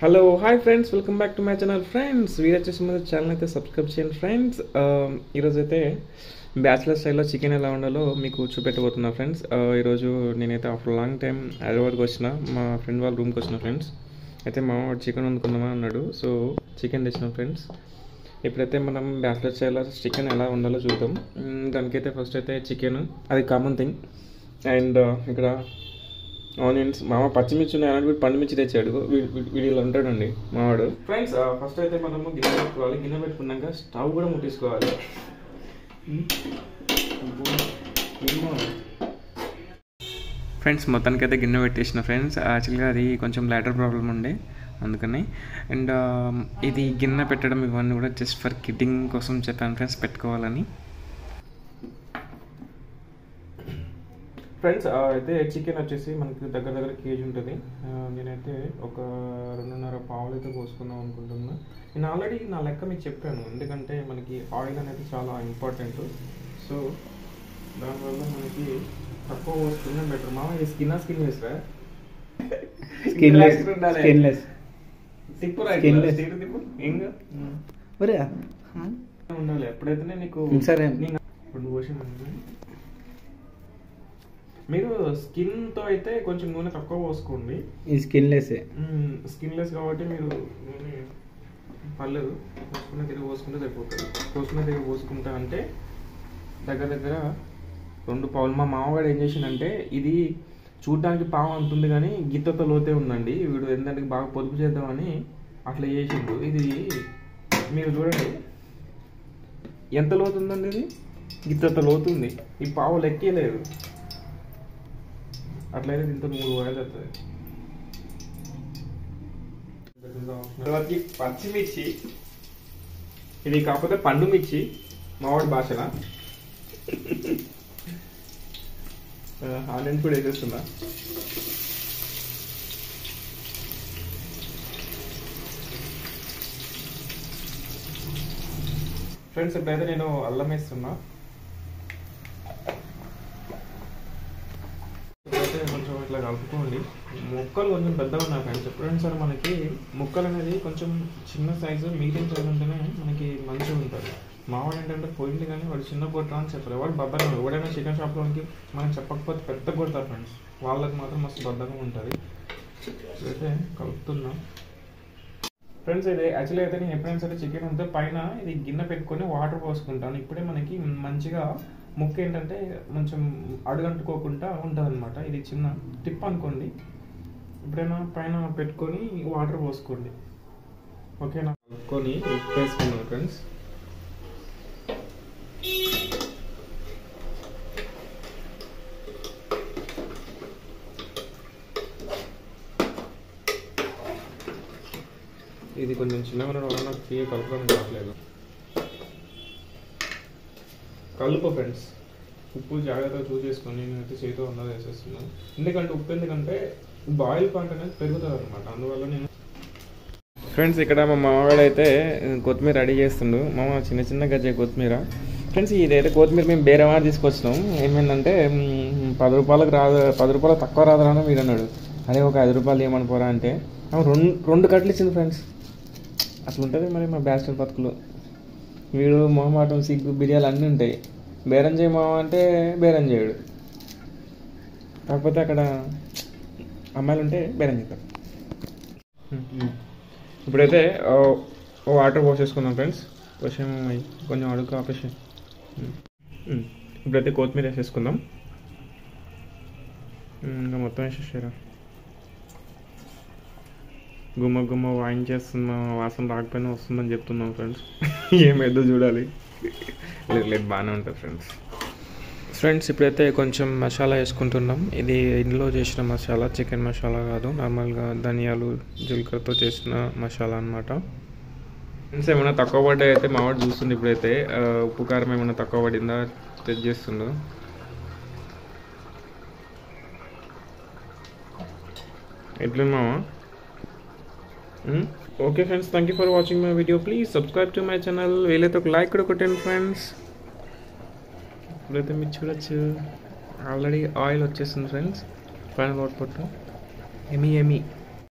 Hello hi friends, welcome back to my channel friends. Video వచ్చేసి ముందు channel అయితే subscribe చేయండి ఫ్రెండ్స్. ఈరోజు అయితే బ్యాచిలర్ స్టైల్లో చికెన్ ఎలా ఉండాలో మీకు చూపెట్టబోతున్నా ఫ్రెండ్స్. ఈరోజు నేనైతే ఆఫ్టర్ లాంగ్ టైం హైదరాబాద్కి వచ్చిన, మా ఫ్రెండ్ వాళ్ళ రూమ్కి వచ్చిన ఫ్రెండ్స్. అయితే మా వాడు చికెన్ వండుకుందామా అన్నాడు, సో చికెన్ తెచ్చినాం ఫ్రెండ్స్. ఇప్పుడైతే మనం బ్యాచిలర్ స్టైల్లో చికెన్ ఎలా ఉండాలో చూద్దాం. దానికైతే ఫస్ట్ అయితే చికెన్, అది కామన్ థింగ్. అండ్ ఇక్కడ ఆనియన్స్, మామ పచ్చిమిర్చి ఉన్నాయి అలాంటి పండు మిర్చి తెచ్చాడు. వీడియోలో ఉంటాడండి మావాడు. ఫ్రెండ్స్ ఫస్ట్ అయితే మనము గిన్నె పెట్టుకోవాలి. గిన్నె పెట్టుకున్నాక స్టవ్ కూడా ముట్టించుకోవాలి. ఫ్రెండ్స్ మొత్తానికి అయితే గిన్నె పెట్టేసిన ఫ్రెండ్స్. యాక్చువల్గా అది కొంచెం లైటర్ ప్రాబ్లం ఉండే, అందుకని. అండ్ ఇది గిన్నె పెట్టడం ఇవన్నీ కూడా జస్ట్ ఫర్ కిడ్డింగ్ కోసం చెప్పాను ఫ్రెండ్స్, పెట్టుకోవాలని. ఫ్రెండ్స్ అయితే చికెన్ వచ్చేసి మనకి దగ్గర దగ్గర కేజీ ఉంటుంది. నేనైతే ఒక 2.5 పావులు అయితే పోసుకుందాం అనుకుంటున్నా. నేను ఆల్రెడీ నా లెక్క మీకు చెప్పాను, ఎందుకంటే మనకి ఆయిల్ అనేది చాలా ఇంపార్టెంట్. సో దానివల్ల మనకి తక్కువ పోసుకున్నా బెటర్. మా ఈ స్కిన్ వేసా ఉండాలి. ఎప్పుడైతే నీకు సరే మీరు స్కిన్తో అయితే కొంచెం నూనె తక్కువ పోసుకోండి. ఈ స్కిన్లెస్ కాబట్టి మీరు నూనె పర్లేదు, పోసుకున్న తిరిగి పోసుకుంటే సరిపోతుంది. పోసుకున్న తిరిగి పోసుకుంటా అంటే దగ్గర దగ్గర 2 పావులు. మా మామగాడు ఏం చేసిందంటే, ఇది చూడడానికి పావు అంటుంది కానీ గిత్తతో లోతే ఉందండి. వీడు ఏంటంటే బాగా పొదుపు చేద్దామని అట్లా చేసిండు. ఇది మీరు చూడండి ఎంత లోతుందండి, ఇది గిత్తతో లోతుంది. ఈ పావు లెక్కేలేదు. అట్లయితే దీంతో 3 వాయిలు వస్తుంది. తర్వాతకి పచ్చిమిర్చి, ఇది కాకపోతే పండు మిర్చి మావాడి భాషన. ఆనియన్స్ కూడా వేసేస్తున్నా. ఫ్రెండ్స్ ఇప్పుడైతే నేను అల్లం వేస్తున్నా. కొంచెం ఇట్లా కలుపుకోండి. ముక్కలు కొంచెం పెద్దగా ఉన్నాయి ఫ్రెండ్స్. ఎప్పుడైనా సరే మనకి ముక్కలు అనేది కొంచెం చిన్న సైజు, మీడియం సైజు ఉంటేనే మనకి మంచిగా ఉంటుంది. మావాడు ఏంటంటే పోయింది కానీ వాడు చిన్న కొట్టా అని చెప్పారు. వాడు బద్దకం. ఎవడైనా చికెన్ షాప్లోనికి మనం చెప్పకపోతే పెద్ద కొడతారు ఫ్రెండ్స్. వాళ్ళకి మాత్రం మస్తు బద్దకం ఉంటుంది. అయితే కలుపుతున్నా ఫ్రెండ్స్. ఇది యాక్చువల్లీ అయితే నేను ఎప్పుడైనా సరే చికెన్ ఉంటే పైన ఇది గిన్నె పెట్టుకొని వాటర్ పోసుకుంటాను. ఇప్పుడే మనకి మంచిగా ముక్క ఏంటంటే కొంచెం అడుగంటుకోకుండా ఉంటుంది అనమాట. ఇది చిన్న టిప్ అనుకోండి. ఎప్పుడైనా పైన పెట్టుకొని వాటర్ పోసుకోండి, ఓకేనా. కలుపుకొని ఉప్పు వేసుకున్నాం ఫ్రెండ్స్. ఇది కొంచెం చిన్నగా ఉండడం వల్ల నాకు కలపడం రావట్లేదు. కలుపు ఫ్రెండ్స్. ఉప్పు జాగ్రత్తగా చూసేసుకొని నేనైతే చేతితో ఉన్నది వేసేస్తున్నాను. ఎందుకంటే ఉప్పు ఎందుకంటే బాయిల్ పాయింట్ అనేది పెరుగుతుంది అనమాట, అందువల్ల నేను. ఫ్రెండ్స్ ఇక్కడ మా మామగాడు అయితే కొత్తిమీర రెడీ చేస్తుండు. మామ చిన్న చిన్న గజ్జే కొత్తిమీర. ఫ్రెండ్స్ ఇదైతే కొత్తిమీర మేము వేరే వాడు తీసుకొచ్చినాం. ఏమైందంటే 10 రూపాయలకు రాదు, 10 రూపాయలు తక్కువ రాదురా వీడు అన్నాడు. అదే ఒక 5 రూపాయలు ఏమనుకోరా అంటే 2 కట్టలు ఇచ్చింది ఫ్రెండ్స్. అట్లా ఉంటుంది మరి మా బ్యాచిలర్ బతుకులు. వీడు మొహమాటం, సిగ్గు, బిర్యాలు అన్నీ ఉంటాయి. బేరం చేయమా అంటే బేరం చేయడు. కాకపోతే అక్కడ అమ్మాయిలు ఉంటే బేరం చేస్తారు. ఇప్పుడైతే వాటర్ పోసేసుకుందాం ఫ్రెండ్స్. కొంచెం అడుగు ఆపేసి. ఇప్పుడైతే కొత్తిమీర వేసేసుకుందాం. ఇంకా మొత్తం వేసేసారా. గుమ్మ వాయించేస్తున్న వాసన రాకపోయినా వస్తుందని చెప్తున్నాం ఫ్రెండ్స్. ఏమైందో చూడాలి. లేదు బాగానే ఉంటుంది ఫ్రెండ్స్. ఇప్పుడైతే కొంచెం మసాలా వేసుకుంటున్నాం. ఇది ఇంట్లో చేసిన మసాలా, చికెన్ మసాలా కాదు, నార్మల్గా ధనియాలు జీలకర్రతో చేసిన మసాలా అనమాట. ఫ్రెండ్స్ ఏమైనా తక్కువ పడ్డాయి అయితే మావాడు చూస్తుంది. ఇప్పుడైతే ఉప్పు కారం ఏమైనా తక్కువ పడిందా చెక్ చేస్తుండు. ఎట్లా మావా? Okay friends, thank you for watching my video. Please subscribe to my channel. వీలైతే ఒక లైక్ కూడా కొట్టండి ఫ్రెండ్స్. ఇప్పుడైతే మీరు చూడొచ్చు ఆల్రెడీ ఆయిల్ వచ్చేస్తుంది ఫ్రెండ్స్. Final output ఎమీ